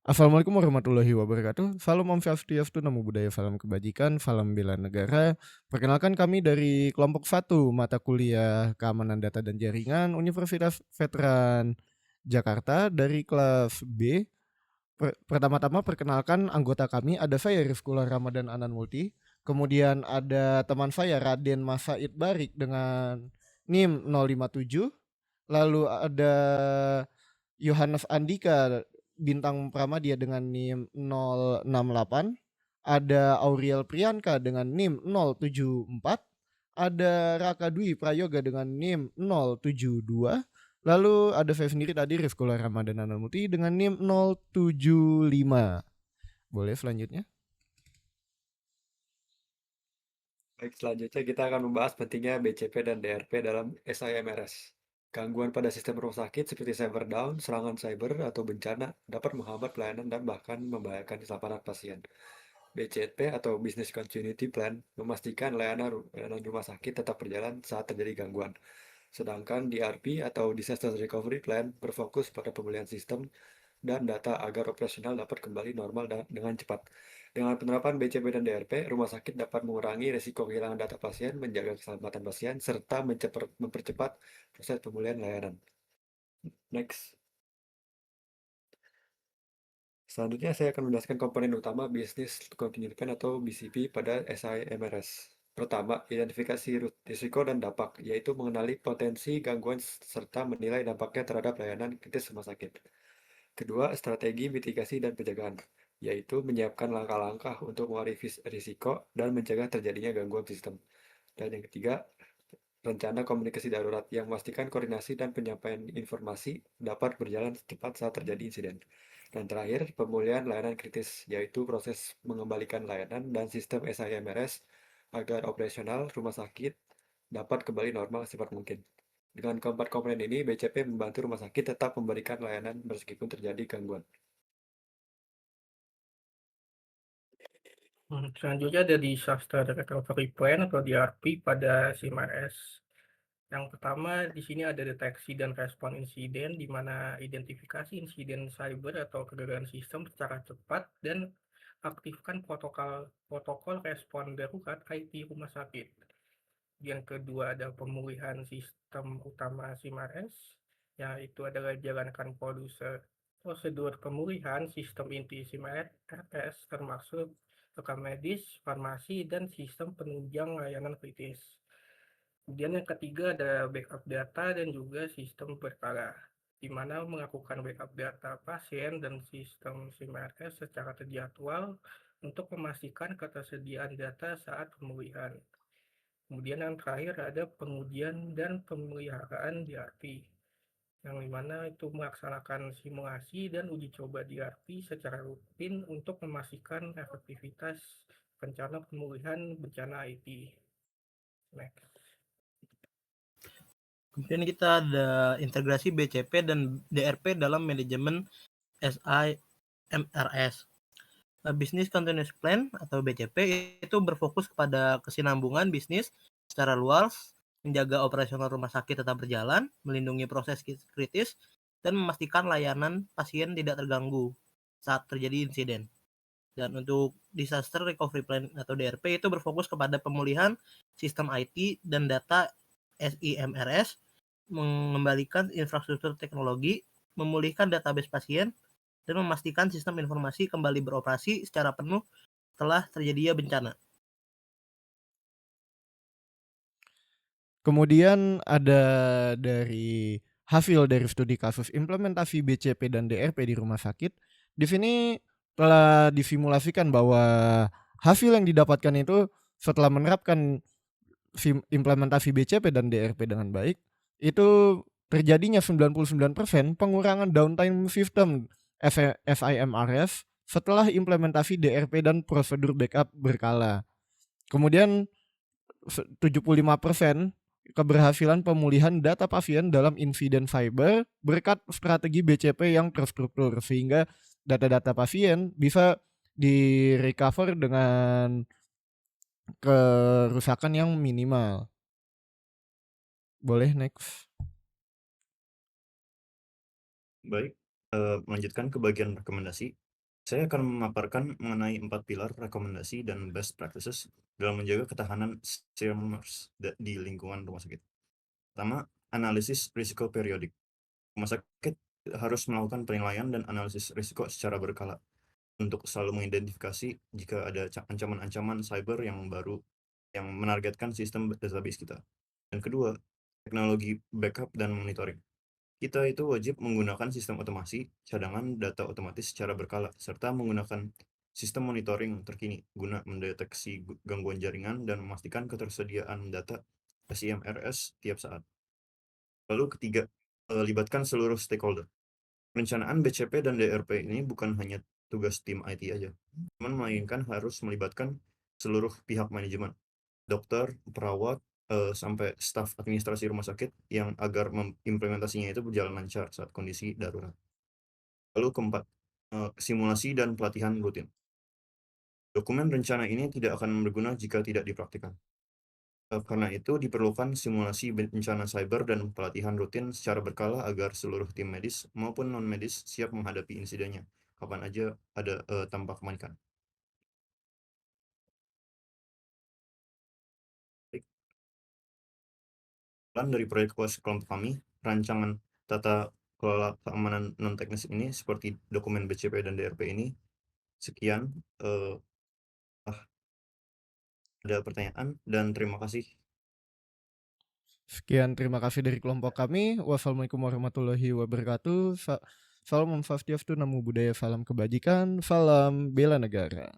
Assalamualaikum warahmatullahi wabarakatuh. Salam Om Swastiastu, Namo Buddhaya, salam kebajikan, salam bela negara. Perkenalkan kami dari kelompok 1 mata kuliah Keamanan Data dan Jaringan Universitas Veteran Jakarta dari kelas B. Pertama-tama perkenalkan anggota kami, ada saya Rifkula Ramadan Anan Multi, kemudian ada teman saya Raden Masaid Barik dengan NIM 057, lalu ada Yohanes Andika Bintang Pramadya dengan NIM 068, ada Auriel Priyanka dengan NIM 074, ada Raka Dwi Prayoga dengan NIM 072, lalu ada saya sendiri tadi Rifkula Ramadan Ananmuti dengan NIM 075. Boleh selanjutnya? Baik, selanjutnya kita akan membahas pentingnya BCP dan DRP dalam SIMRS. Gangguan pada sistem rumah sakit seperti cyber down, serangan cyber, atau bencana dapat menghambat pelayanan dan bahkan membahayakan keselamatan pasien. BCP atau Business Continuity Plan memastikan layanan rumah sakit tetap berjalan saat terjadi gangguan. Sedangkan DRP atau Disaster Recovery Plan berfokus pada pemulihan sistem dan data agar operasional dapat kembali normal dengan cepat. Dengan penerapan BCP dan DRP, rumah sakit dapat mengurangi risiko kehilangan data pasien, menjaga keselamatan pasien, serta mempercepat proses pemulihan layanan. Next. Selanjutnya saya akan menjelaskan komponen utama Business Continuity Plan atau BCP pada SIMRS. Pertama, identifikasi risiko dan dampak, yaitu mengenali potensi gangguan serta menilai dampaknya terhadap layanan kritis rumah sakit. Kedua, strategi mitigasi dan pencegahan, yaitu menyiapkan langkah-langkah untuk mengurangi risiko dan mencegah terjadinya gangguan sistem. Dan yang ketiga, rencana komunikasi darurat yang memastikan koordinasi dan penyampaian informasi dapat berjalan cepat saat terjadi insiden. Dan terakhir, pemulihan layanan kritis, yaitu proses mengembalikan layanan dan sistem SIMRS agar operasional rumah sakit dapat kembali normal secepat mungkin. Dengan keempat komponen ini, BCP membantu rumah sakit tetap memberikan layanan meskipun terjadi gangguan. Selanjutnya ada Disaster Recovery Plan atau DRP pada SIMRS. Yang pertama di sini ada deteksi dan respon insiden, di mana identifikasi insiden cyber atau kegagalan sistem secara cepat dan aktifkan protokol respon darurat IT rumah sakit. Yang kedua ada pemulihan sistem utama SIMRS, yaitu adalah jalankan prosedur pemulihan sistem inti SIMRS termasuk rekam medis, farmasi, dan sistem penunjang layanan kritis. Kemudian yang ketiga ada backup data dan juga sistem berkala, di mana melakukan backup data pasien dan sistem SIMRS secara terjadwal untuk memastikan ketersediaan data saat pemulihan. Kemudian yang terakhir ada pengujian dan pemeliharaan DRP, yang dimana itu melaksanakan simulasi dan uji coba DRP secara rutin untuk memastikan efektivitas rencana pemulihan bencana IT. Next. Kemudian kita ada integrasi BCP dan DRP dalam manajemen SIMRS. Business Continuous Plan atau BCP itu berfokus kepada kesinambungan bisnis secara luas, menjaga operasional rumah sakit tetap berjalan, melindungi proses kritis, dan memastikan layanan pasien tidak terganggu saat terjadi insiden. Dan untuk Disaster Recovery Plan atau DRP itu berfokus kepada pemulihan sistem IT dan data SIMRS, mengembalikan infrastruktur teknologi, memulihkan database pasien, dan memastikan sistem informasi kembali beroperasi secara penuh setelah terjadinya bencana. Kemudian ada dari hasil dari studi kasus implementasi BCP dan DRP di rumah sakit. Di sini telah disimulasikan bahwa hasil yang didapatkan itu setelah menerapkan implementasi BCP dan DRP dengan baik, itu terjadinya 99% pengurangan downtime sistem SIMRS setelah implementasi DRP dan prosedur backup berkala. Kemudian 75% keberhasilan pemulihan data pasien dalam insiden cyber berkat strategi BCP yang terstruktur, sehingga data-data pasien bisa di-recover dengan kerusakan yang minimal. Boleh next. Baik, melanjutkan ke bagian rekomendasi. Saya akan memaparkan mengenai 4 pilar rekomendasi dan best practices dalam menjaga ketahanan streamers di lingkungan rumah sakit. Pertama, analisis risiko periodik. Rumah sakit harus melakukan penilaian dan analisis risiko secara berkala untuk selalu mengidentifikasi jika ada ancaman-ancaman cyber yang baru yang menargetkan sistem database kita. Dan kedua, teknologi backup dan monitoring. Kita itu wajib menggunakan sistem otomasi cadangan data otomatis secara berkala, serta menggunakan sistem monitoring terkini guna mendeteksi gangguan jaringan dan memastikan ketersediaan data SIMRS tiap saat. Lalu ketiga, libatkan seluruh stakeholder. Perencanaan BCP dan DRP ini bukan hanya tugas tim IT aja, melainkan harus melibatkan seluruh pihak manajemen, dokter, perawat, sampai staf administrasi rumah sakit yang agar implementasinya itu berjalan lancar saat kondisi darurat. Lalu keempat, simulasi dan pelatihan rutin. Dokumen rencana ini tidak akan berguna jika tidak dipraktikkan. Karena itu diperlukan simulasi bencana cyber dan pelatihan rutin secara berkala agar seluruh tim medis maupun non-medis siap menghadapi insidennya kapan aja ada tanpa kepanikan. Baik. Plan dari proyek kelompok kami, rancangan tata kelola keamanan non-teknis ini seperti dokumen BCP dan DRP ini. Sekian, ada pertanyaan dan terima kasih. Sekian, terima kasih dari kelompok kami. Wassalamualaikum warahmatullahi wabarakatuh. Salam Om Swastiastu, Namo Buddhaya, salam kebajikan, salam bela negara.